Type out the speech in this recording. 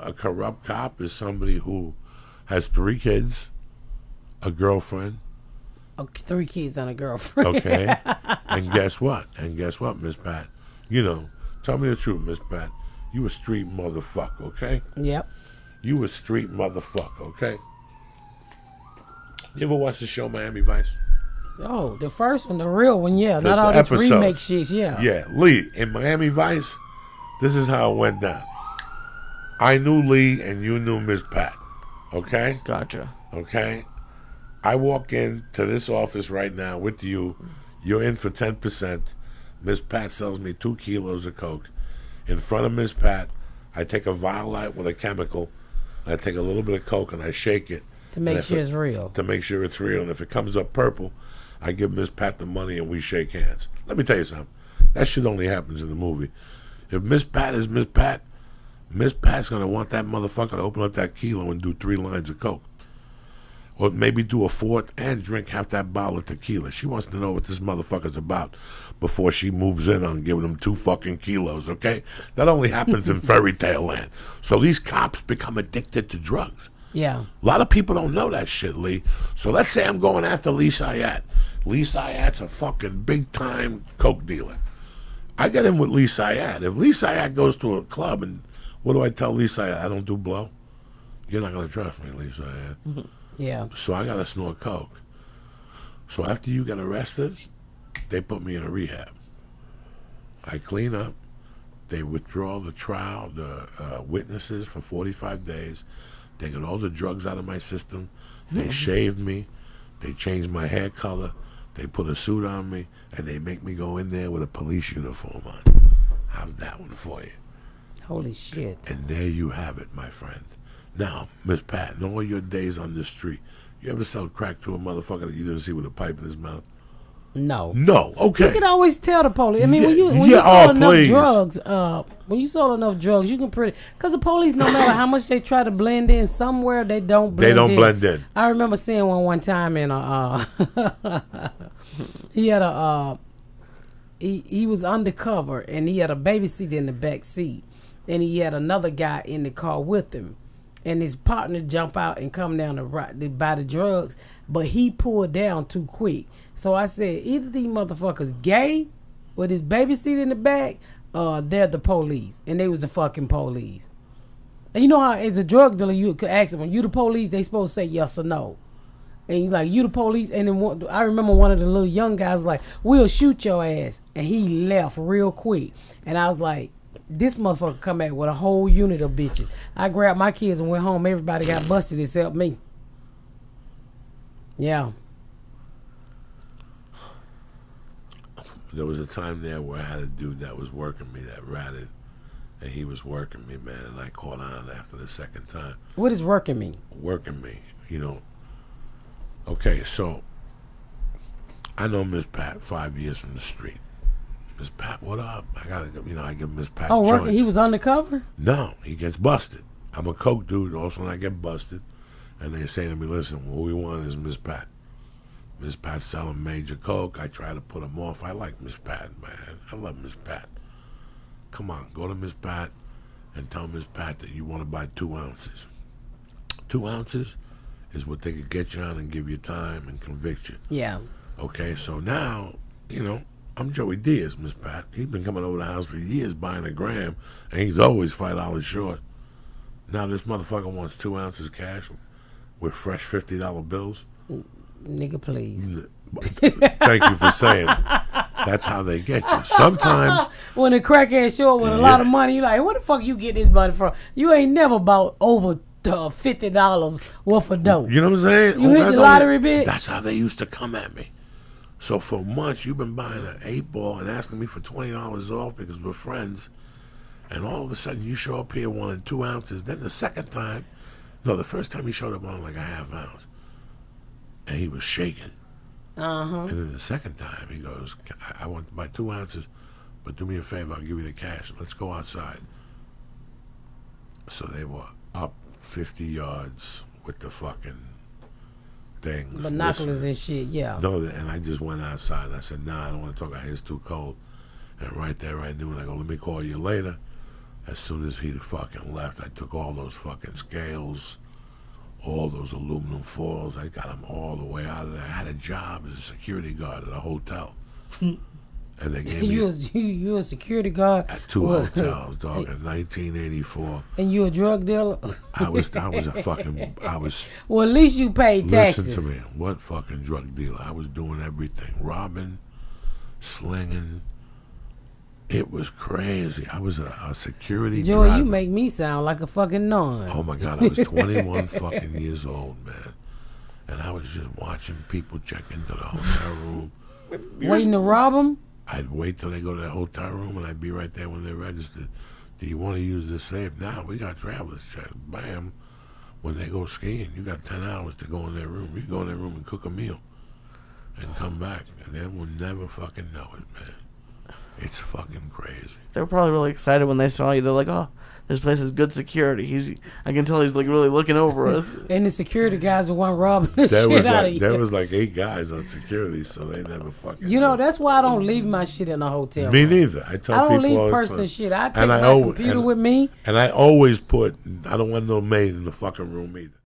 a corrupt cop is somebody who has 3 kids, a girlfriend. Okay, 3 kids and a girlfriend. Okay. And guess what? Miss Pat? Tell me the truth, Miss Pat. You a street motherfucker, okay? Yep. You a street motherfucker, okay? You ever watch the show Miami Vice? Oh, the first one, the real one, yeah. Not all these remake shits, yeah. Yeah, Lee, in Miami Vice, this is how it went down. I knew Lee and you knew Miss Pat, okay? Gotcha. Okay? I walk into this office right now with you. You're in for 10%. Miss Pat sells me 2 kilos of coke. In front of Miss Pat, I take a violite with a chemical. I take a little bit of coke and I shake it. To make sure it's real. To make sure it's real. And if it comes up purple, I give Miss Pat the money and we shake hands. Let me tell you something. That shit only happens in the movie. If Miss Pat is Miss Pat's going to want that motherfucker to open up that kilo and do 3 lines of coke. Or maybe do a 4th and drink half that bottle of tequila. She wants to know what this motherfucker's about before she moves in on giving him 2 fucking kilos, okay? That only happens in fairy tale land. So these cops become addicted to drugs. Yeah. A lot of people don't know that shit, Lee. So let's say I'm going after Lee Syatt. Lee Syatt's a fucking big-time coke dealer. I get in with Lee Syatt. If Lee Syatt goes to a club and what do I tell Lee Syatt? I don't do blow? You're not going to trust me, Lee Syatt. Mm-hmm. Yeah. So I got to snort coke. So after you get arrested, they put me in a rehab. I clean up. They withdraw the trial, the witnesses for 45 days. They get all the drugs out of my system. They shave me. They change my hair color. They put a suit on me. And they make me go in there with a police uniform on. How's that one for you? Holy shit. And there you have it, my friend. Now, Miss Pat, in all your days on the street, you ever sell crack to a motherfucker that you didn't see with a pipe in his mouth? No. No. Okay. You can always tell the police. I mean, when you sold enough drugs, you can because the police, no matter how much they try to blend in, somewhere they don't blend in. I remember seeing one time in he had he was undercover and he had a babysitter in the back seat and he had another guy in the car with him. And his partner jump out and come down to buy the drugs, but he pulled down too quick. So I said, either these motherfuckers gay with his babysitter in the back, they're the police, and they was the fucking police. And you know how as a drug dealer you could ask them, "Are you the police?" They supposed to say yes or no. And he's like, "You the police?" And then I remember one of the little young guys was like, "We'll shoot your ass," and he left real quick. And I was like, this motherfucker come back with a whole unit of bitches. I grabbed my kids and went home. Everybody got busted except me. Yeah. There was a time there where I had a dude that was working me that ratted, and he was working me, man, and I caught on after the second time. What does working mean? Working me, Okay, so I know Miss Pat 5 years from the street. Miss Pat, what up? I give Miss Pat joints. Working, he was undercover? No, he gets busted. I'm a coke dude also, and I get busted. And they say to me, listen, what we want is Miss Pat. Miss Pat's selling major coke. I try to put him off. I like Miss Pat, man. I love Miss Pat. Come on, go to Miss Pat and tell Miss Pat that you want to buy 2 ounces. 2 ounces is what they could get you on and give you time and convict you. Yeah. Okay, so now, I'm Joey Diaz, Miss Pat. He's been coming over the house for years buying a gram, and he's always $5 short. Now this motherfucker wants 2 ounces cash with fresh $50 bills. Nigga, please. Thank you for saying it. That's how they get you. Sometimes when a crackhead show up with a lot of money, you're like, where the fuck you get this money from? You ain't never bought over $50 worth of dope. You know what I'm saying? You hit the lottery, bitch. That's how they used to come at me. So for months, you've been buying an 8-ball and asking me for $20 off because we're friends. And all of a sudden, you show up here wanting 2 ounces. Then the first time he showed up wanting like a half ounce. And he was shaking. Uh-huh. And then the second time, he goes, I want to buy 2 ounces, but do me a favor, I'll give you the cash. Let's go outside. So they were up 50 yards with the fucking things. Binoculars and shit, yeah. No, and I just went outside and I said, nah, I don't want to talk. It's too cold. And right there, I knew, and I go, let me call you later. As soon as he fucking left, I took all those fucking scales, all those aluminum foils. I got them all the way out of there. I had a job as a security guard at a hotel. And they gave me you a security guard at 2 hotels, dog, in 1984. And you a drug dealer? I was Well, at least you paid taxes. Listen to me. What fucking drug dealer? I was doing everything. Robbing, slinging. It was crazy. I was a security Joey, driver. you make me sound like a fucking nun. Oh my God, I was 21 fucking years old, man. And I was just watching people check into the hotel room. Waiting to rob them? I'd wait till they go to the hotel room and I'd be right there when they registered. Do you want to use this safe? Nah, we got travelers checks. Bam. When they go skiing, you got 10 hours to go in their room. You go in their room and cook a meal and come back. And they will never fucking know it, man. It's fucking crazy. They were probably really excited when they saw you. They're like, oh, this place has good security. I can tell he's like really looking over us. And the security guys were one robbing the shit out of you. There was like 8 guys on security, so they never fucking You know, that's why I don't leave my shit in a hotel Me room. neither. I tell I don't people leave all the personal time. shit. I take And my computer with me. And I always put, I don't want no maid in the fucking room either.